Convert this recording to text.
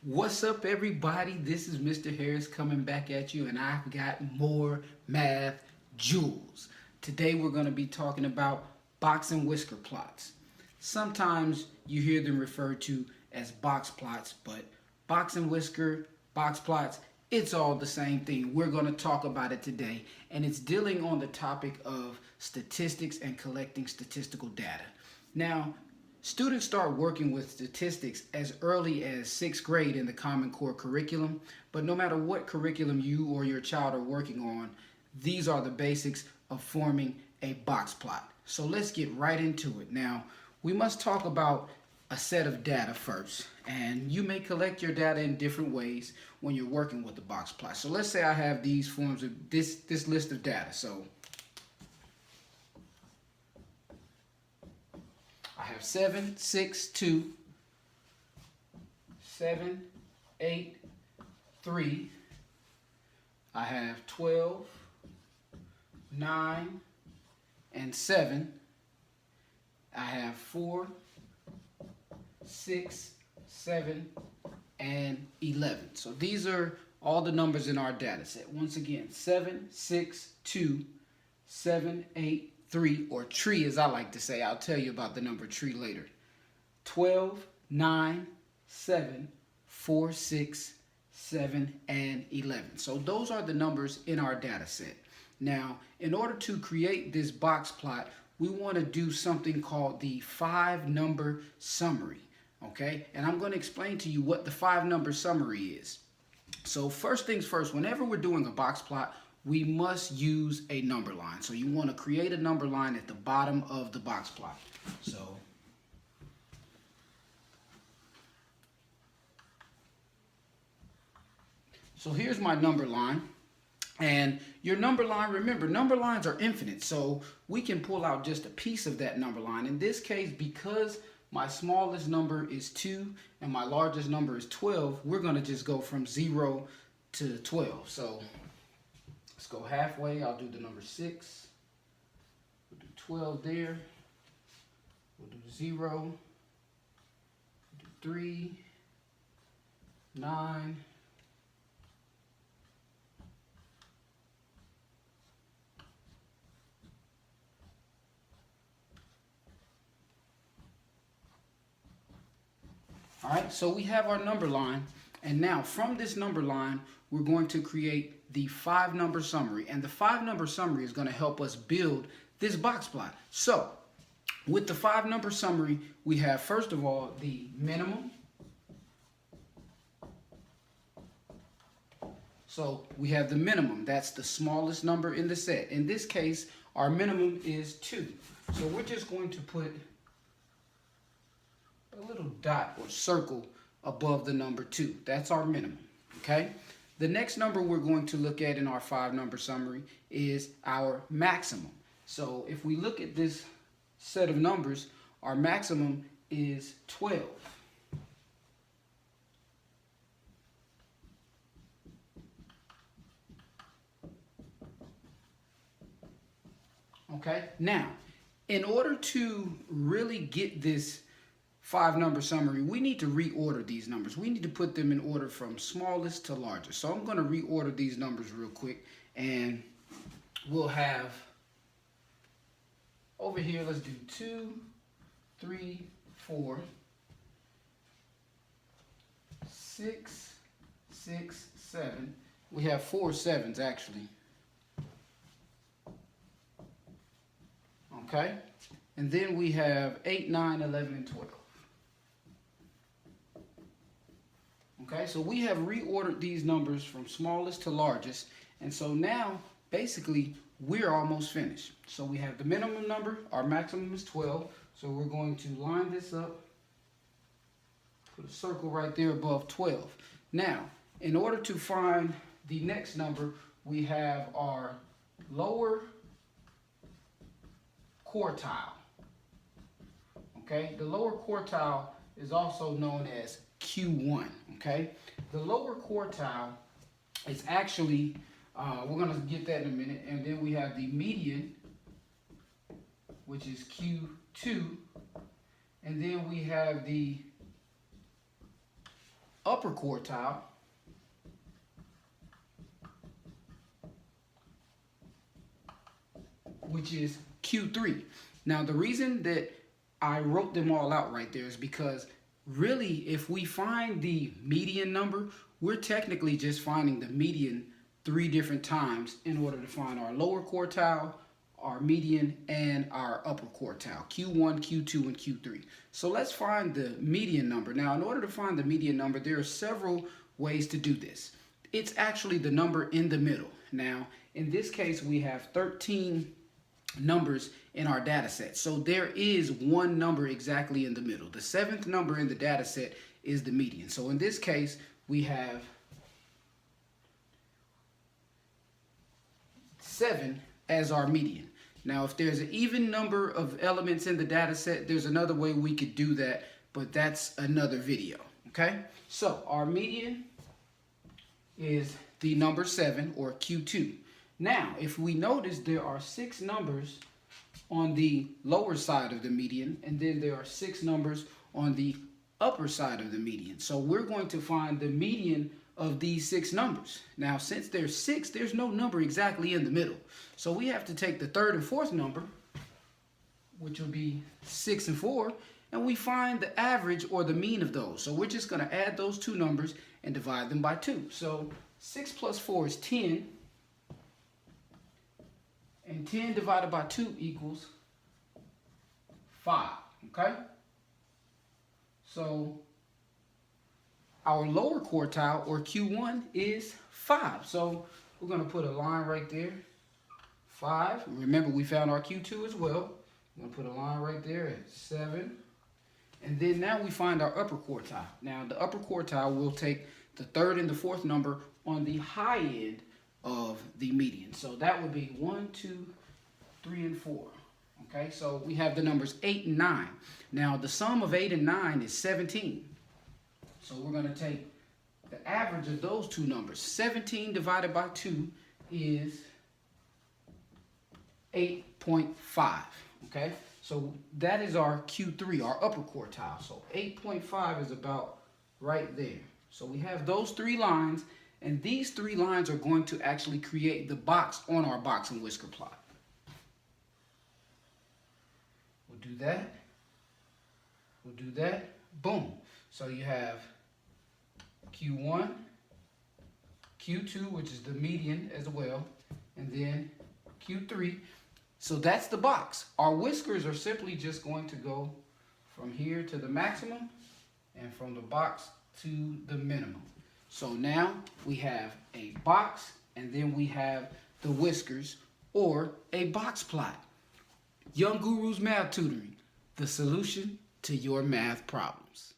What's up, everybody? This is Mr. Harris coming back at you, and I've got more math jewels. Today we're going to be talking about box and whisker plots. Sometimes you hear them referred to as box plots, but box and whisker, box plots, it's all the same thing. We're going to talk about it today, and it's dealing on the topic of statistics and collecting statistical data. Now, students start working with statistics as early as 6th grade in the Common Core curriculum, but no matter what curriculum you or your child are working on, these are the basics of forming a box plot. So let's get right into it. Now, we must talk about a set of data first, and you may collect your data in different ways when you're working with the box plot. So let's say I have these forms of this list of data. So I have 7, 6, 2, 7, 8, 3. I have 12, 9, and 7. I have 4, 6, 7, and 11. So these are all the numbers in our data set. Once again, 7, 6, 2, 7, 8, 3, or tree as I like to say. I'll tell you about the number tree later. 12, 9, 7, 4, 6, 7, and 11. So those are the numbers in our data set. Now, in order to create this box plot, we want to do something called the 5-number summary. Okay? And I'm going to explain to you what the 5-number summary is. So first things first, whenever we're doing a box plot, we must use a number line. So you want to create a number line at the bottom of the box plot. So here's my number line. And your number line, remember, number lines are infinite. So we can pull out just a piece of that number line. In this case, because my smallest number is 2 and my largest number is 12, we're going to just go from 0 to 12. So let's go halfway. I'll do the number 6. We'll do 12 there. We'll do 0. We'll do 3, 9, all right, so we have our number line, and now from this number line, we're going to create the 5-number summary, and the 5-number summary is going to help us build this box plot. So, with the 5-number summary, we have, first of all, the minimum. So, we have the minimum. That's the smallest number in the set. In this case, our minimum is 2. So, we're just going to put a little dot or circle above the number 2. That's our minimum, okay? The next number we're going to look at in our 5-number summary is our maximum. So if we look at this set of numbers, our maximum is 12. Okay? Now, in order to really get this 5-number summary, we need to reorder these numbers. We need to put them in order from smallest to largest. So I'm going to reorder these numbers real quick, and we'll have over here, let's do 2, 3, 4, 6, 6, 7. We have 4 7s actually. Okay? And then we have 8, 9, 11, and 12. Okay, so we have reordered these numbers from smallest to largest, and so now basically we're almost finished. So we have the minimum number, our maximum is 12, so we're going to line this up, put a circle right there above 12. Now, in order to find the next number, we have our lower quartile. Okay, the lower quartile is also known as Q1, okay? The lower quartile is actually, we're going to get that in a minute, and then we have the median, which is Q2, and then we have the upper quartile, which is Q3. Now, the reason that I wrote them all out right there is because really, if we find the median number, we're technically just finding the median 3 different times in order to find our lower quartile, our median, and our upper quartile, Q1, Q2, and Q3. So let's find the median number. Now, in order to find the median number, there are several ways to do this. It's actually the number in the middle. Now, in this case, we have 13 numbers in our data set. So there is one number exactly in the middle. The 7th number in the data set is the median. So in this case, we have 7 as our median. Now, if there's an even number of elements in the data set, there's another way we could do that, but that's another video, okay? So our median is the number 7, or Q2. Now, if we notice, there are 6 numbers on the lower side of the median, and then there are 6 numbers on the upper side of the median. So we're going to find the median of these 6 numbers. Now, since there's 6, there's no number exactly in the middle. So we have to take the 3rd and 4th number, which will be 6 and 4, and we find the average or the mean of those. So we're just going to add those 2 numbers and divide them by 2. So 6 plus 4 is 10. And 10 divided by 2 equals 5, okay? So our lower quartile, or Q1, is 5. So we're going to put a line right there, 5. Remember, we found our Q2 as well. We're going to put a line right there at 7. And then now we find our upper quartile. Now, the upper quartile will take the 3rd and the 4th number on the high end of the median. So that would be 1, 2, 3, and 4. Okay, so we have the numbers 8 and 9. Now, the sum of 8 and 9 is 17. So we're going to take the average of those 2 numbers. 17 divided by 2 is 8.5. Okay, so that is our Q3, our upper quartile. So 8.5 is about right there. So we have those 3 lines, and these 3 lines are going to actually create the box on our box and whisker plot. We'll do that. We'll do that. Boom. So you have Q1, Q2, which is the median as well, and then Q3. So that's the box. Our whiskers are simply just going to go from here to the maximum and from the box to the minimum. So now we have a box, and then we have the whiskers, or a box plot. Young Guru's Math Tutoring, the solution to your math problems.